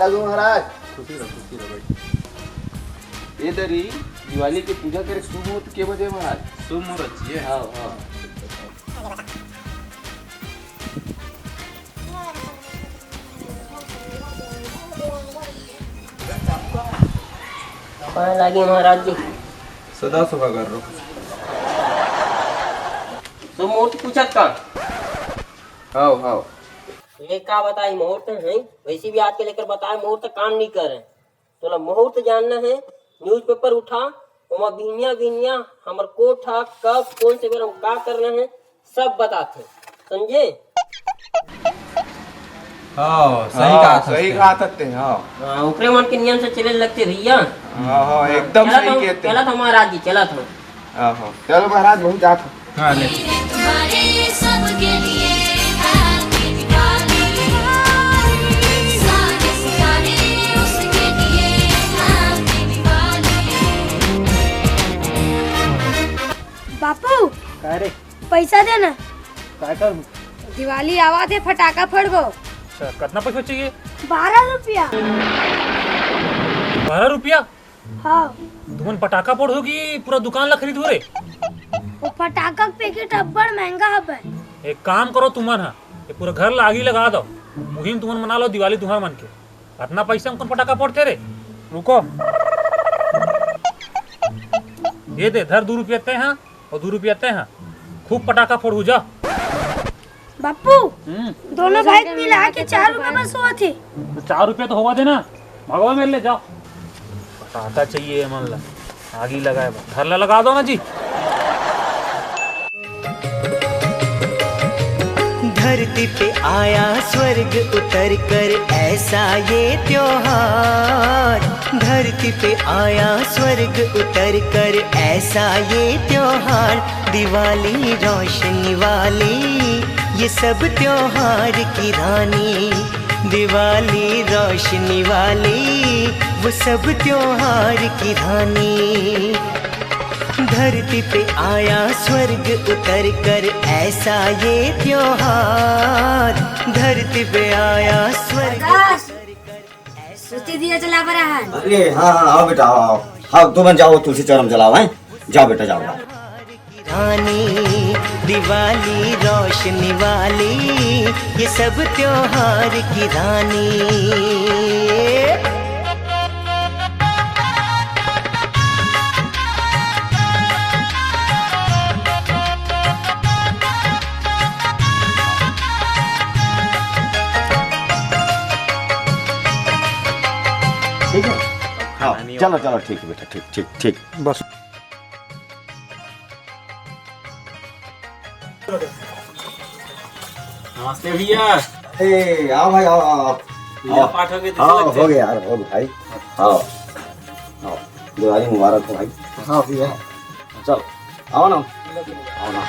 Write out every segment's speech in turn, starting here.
लगो महाराज। खुशी रहो भाई। ये दरी दिवाली की पूजा करे शुभ मुहूर्त के बजे महाराज? शुभ मुहूर्त चाहिए। हाँ हाँ। लगी महाराज जी सदा सुखा कर रो। तो मुहूर्त पूछत का हाँ हाँ। ये का बताई मुहूर्त है वैसे भी आज के लेकर बताए मुहूर्त काम नहीं कर रहे। तो मुहूर्त जानना है न्यूज़पेपर उठा वहाँ बिनिया बिनिया हमर कोठा कब कौन से बेर हम का करना है सब बताते समझे। हाँ सही कहा था। हाँ ऊपरे मन के नियम से चले लगते भैया। हाँ हाँ एकदम सही कहते। चला था महाराज जी चला था। हाँ हाँ चलो महाराज बहुत जात। हाँ ले बापू रे पैसा देना। काय कर। दिवाली आवा दे फटाका फोड़बो। अच्छा कितना पैसा चाहिए? 12 रुपया। 12 रुपया? हाँ तुमन पटाखा फोड़ होगी पूरा दुकान ला खरीद हो रे। वो पटाखा के पैकेट अब्बड़ महंगा है। एक काम करो तुमन हा ये पूरा घर ला आगी लगा दो मुहिम तुमन मना लो दिवाली तुम्हार मन के। इतना पैसा हमको पटाखा फोड़ते रे। रुको ये दे धर 2 रुपया ते हैं और 2 रुपया ते हैं खूब पटाखा फोड़ हो जा। बापू दोनों भाई मिला के 4 रुपए बस हुआ थे। तो 4 रुपया तो होगा देना भगवान मेरे ले जाओ। पटाखा चाहिए मन ला आगी लगाए घर ला लगा दो ना जी। धरती पे आया स्वर्ग उतर कर ऐसा ये त्योहार। धरती पे आया स्वर्ग उतर कर ऐसा ये त्योहार। दिवाली रोशनी वाली ये सब त्योहार की रानी। दिवाली रोशनी वाली वो सब त्योहार की रानी। धरती पे आया स्वर्ग उतर कर ऐसा ये त्योहार। धरती पे आया स्वर्ग उतर कर ऐसा। दिया जला बरा है। अरे हाँ हाँ आओ बेटा आओ। हाँ तुम जाओ तुलसी चौरम जलाओ हैं। जाओ बेटा जाओ। रानी दिवाली रोशनी वाली ये सब त्योहार की रानी। ठीक है हाँ चलो चलो ठीक है बेटा ठीक ठीक ठीक बस नमस्ते भैया। ए आओ भाई आओ आओ पूजा पाठ हो गए हाँ हो गया यार हो गया भाई। हाँ हाँ दिवाली मुबारक हो भाई। हाँ ठीक है चलो आओ ना आओ ना।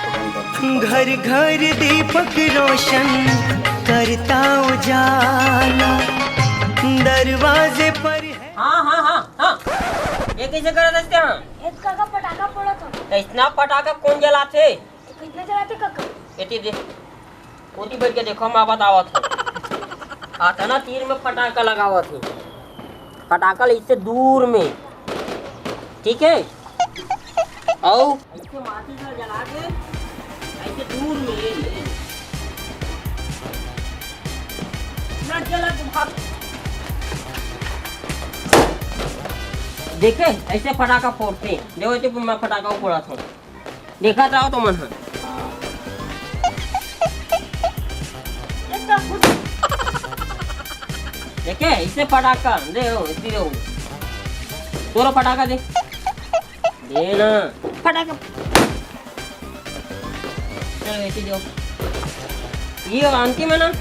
घर घर दीपक रोशन करता उजाला। दरवाजे पर है। हाँ हाँ हाँ हाँ ये कैसे कर सकते हैं? एक काका पटाखा फोड़ा था। इतना पटाखा कौन जलाते? तो कितने जलाते काका? एटी दे कोटी बैठ के देखो मैं बतावत हूँ। आता ना तीर में पटाखा लगावत हूँ। पटाखा इससे दूर में ठीक है और ऐसे माटी से जला के ऐसे दूर में न जला के भाग। देखे ऐसे पटाखा फोड़ते देखो तो मैं पटाखा फोड़ा था देखा था तो मन देखे इससे पटाखा दे तोरो पटाखा दे ना पटाखा चल ऐसे दो ये अंतिम है ना।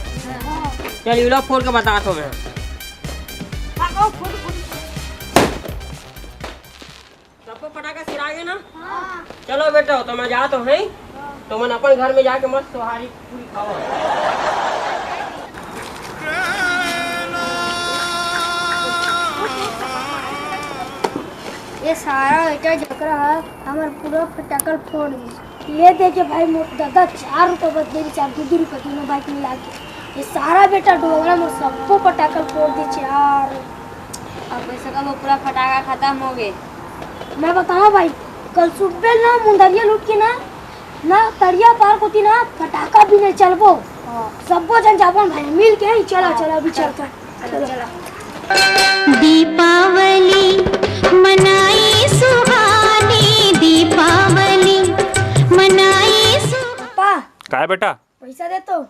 चल ये लोग फोड़ के बता तो मैं सबको पटाखा सिराएंगे ना। चलो बेटा तो मैं जा तो है तो मैं अपन घर में जाके मस्त सोहारी पूरी खाओ। ये सारा इटा जकरा है हमार पूरा फटाकल फोड़ दी। ये देखे भाई दादा 4 रुपए बदले 4 2 रुपए तीनों बाइक मिला के ये सारा बेटा डोगरा में सबको पटाखा फोड़ दी यार। अब पैसा का वो पूरा फटाका खत्म हो गए। मैं बताऊं भाई, कल सुबह ना मुंदरिया लूट के ना तरिया पार्क होती ना, फटाखा भी नहीं चलबो। सबको जन जापन भाई मिल के ही चला अभी चलता चला। दीपावली मनाई सुहानी, दीपावली मनाई पापा काय बेटा पैसा दे तो।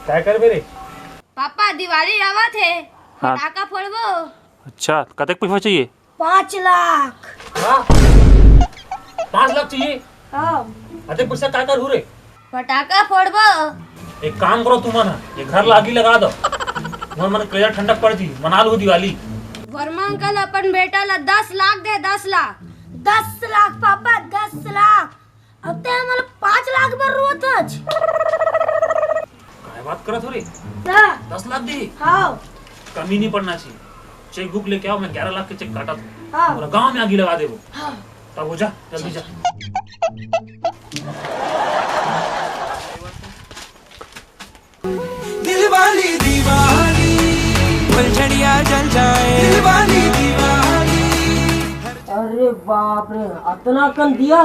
काय कर बेरे? पापा दिवाली आवत है, हाँ। फटाका फोड़बो। अच्छा कतक पैसा चाहिए? 5 लाख। हाँ 5 लाख चाहिए? हाँ अरे पैसा काय कर हो रे? फटाका फोड़बो। एक काम करो तुम ये घर लागी लगा दो, तुम्हारे मन कया ठंडक पड़ जी, मना लो दिवाली। वर्मा अंकल अपन बेटा ला 10 लाख दे, 10 लाख। 10 लाख पापा, 10 लाख। अब ते हमारे 5 लाख भर रोत आज। काय बात करत हो रे? 10 लाख दी? हाँ कमी नहीं पड़ना चाहिए। चेक बुक लेके आओ, मैं 11 लाख के चेक काटा था। हाँ। पूरा गांव में आगी लगा दे वो। हाँ। तब हो जा, जल्दी जा। दिलवाली दीवाली फुलझड़िया जल जाए, दिलवाली दीवाली। अरे बाप रे, इतना कन दिया?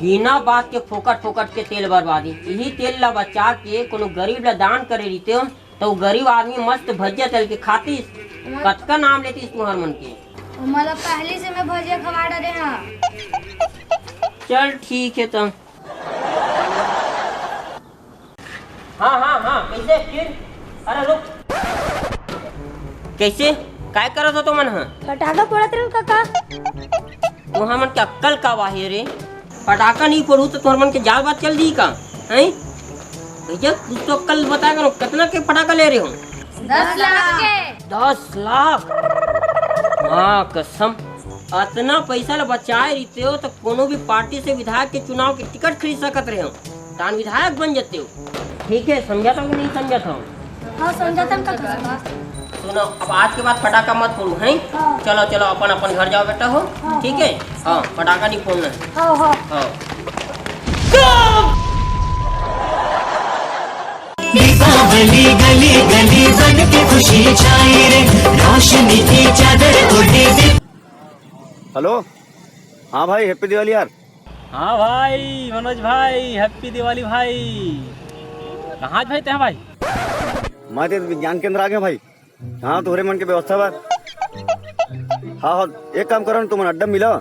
बिना बात के फोकट के तेल बर्बादी। यही तेल ला बचा के कोनो गरीब ला दान करे रहीते हो तो गरीब आदमी मस्त भजिया तल के खातीस। कतका नाम लेतीस तुम्हार मन के? मला पहले से मैं भजिया खवा डरे हाँ। चल ठीक है तुम। हाँ कैसे फिर? अरे रुक, कैसे काय करत हो तुमन? हाँ फटाखा फोड़त रहे काका। तुम्हार मन के अक्कल का वाहे रे? पटाखा नहीं फोड़ू तो तुम्हार मन के जाल बात चल दी का? हैं भैया कुछ तो अक्कल बता करो, कितना के पटाखा ले रहे हो? 10 लाख के। 10 लाख? हाँ कसम, इतना पैसा ला बचाए रहते हो तो कोनो भी पार्टी से विधायक के चुनाव के टिकट खरीद सकत रहे हो, तान विधायक बन जाते हो। ठीक है, समझा था कि नहीं समझा था? हाँ समझा था काका। सुनो, अब आज के बाद पटाखा मत फोड़ो हैं। हाँ। चलो अपन घर जाओ बेटा हो। ठीक है हाँ, पटाखा नहीं फोड़ना है। हाँ। दीपावली गली गली बन के खुशी छाई रे, रोशनी की चादर ओढ़े दे। हेलो हाँ भाई, हैप्पी दिवाली यार। हाँ भाई मनोज भाई, हैप्पी दिवाली भाई। कहाँ भाई ते भाई? मैं तो विज्ञान केंद्र आ गया भाई। हाँ तोहरे मन के व्यवस्था बा। हाँ एक काम करो ना, तुम अड्डा मिला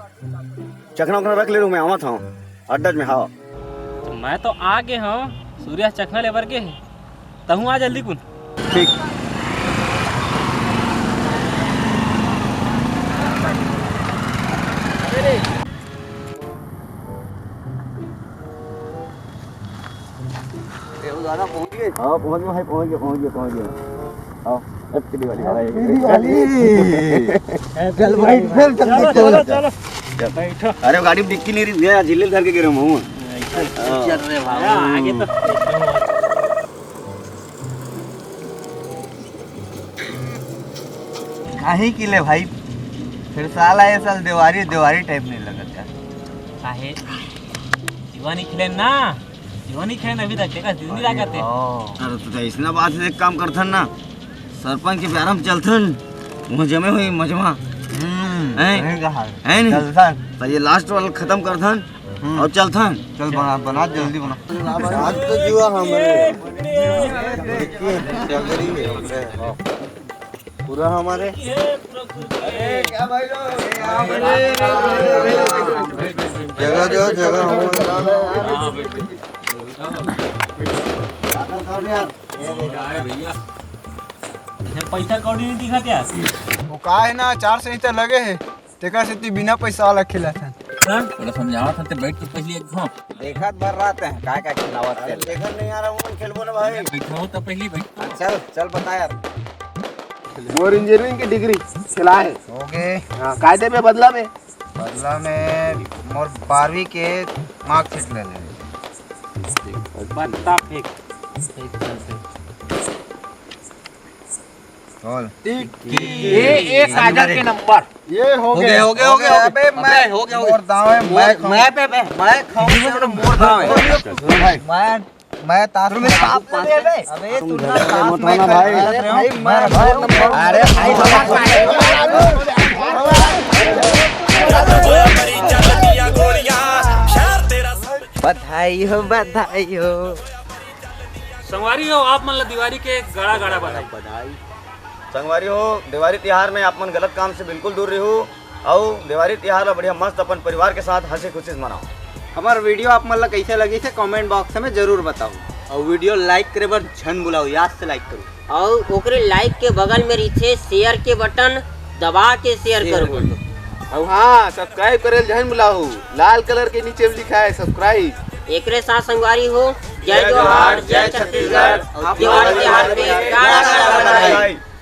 चखना उखना रख ले रू, मैं आवा था अड्डा में। हाँ तो मैं तो आ गए हूँ, सूर्य चखना लेबर के तहु आ जल्दी कुन। ठीक। पहुँच गए? हाँ पहुँच गए भाई, पहुँच गए। आओ हैप्पी दिवाली भाई। चल भाई फिर चलो। अरे गाड़ी में डिक्की नहीं रही गया, जिले धर के गिरे हूँ। चल रे भाई आगे तो काहे किले भाई, फिर साल आए साल दिवाली टाइप नहीं लगता। काहे दीवानी खेले ना, दीवानी खेले अभी तक देखा दिन लागत है। अरे तो इसना बात से एक काम करथन ना, सरपंच के प्यार में चलथन, वहाँ जमे हुई मजमा है नहीं, तो ये लास्ट वाला खत्म करथन और चलथन। चल बना जल्दी बना। आज तो जुआ हमारे पूरा हमारे। अरे क्या भाई जगह पैसा कौड़ी नहीं दिखा क्या? वो का है ना, 4 संहिता लगे है, तेकर से तू बिना पैसा वाला खिला था। थोड़ा समझावा था, बैठ के पहले एक घों देखत भर रात है का खिलावत है। देखत नहीं आ रहा हूं, खेलबो ना भाई। बैठा हो तो पहले बैठ। चल बता यार। मोर इंजीनियरिंग की डिग्री खिला है। हो गए। हाँ कायदे में बदला में मोर 12वीं के मार्कशीट ले ले। बत्ता फेंक। ये कागज के नंबर ये हो गए। अबे मैं हो गया। मोर दाव है, मैं खाऊं। मैं खाऊंगा तो मोर दाव है भाई। मैं मैं ताश में साफ दे बे। अबे तू ना साफ मैं भाई। भाई मैं अरे भाई बधाई हो बधाई हो। संगवारी हो आप मन ला दिवाली के गड़ा गड़ा बधाई। संगवारी हो दिवाली त्योहार में आप मन गलत काम से बिल्कुल दूर रहो और दिवाली त्योहार ला बढ़िया मस्त अपन परिवार के साथ हंसी खुशी से मनाओ। हमार वीडियो आप मन ला कैसे लगी थे कमेंट बॉक्स में जरूर बताओ और वीडियो लाइक करे बर झन बुलाओ, याद से लाइक करो और ओकरे लाइक के बगल में रहिथे शेयर के बटन दबा के शेयर करो। और हाँ सब्सक्राइब करे जहन बुलाओ, लाल कलर के नीचे लिखा है सब्सक्राइब। एकरे साथ संगवारी हो जय जोहार जय छत्तीसगढ़। दिवाली त्योहार पे गाड़ा गाड़ा बधाई।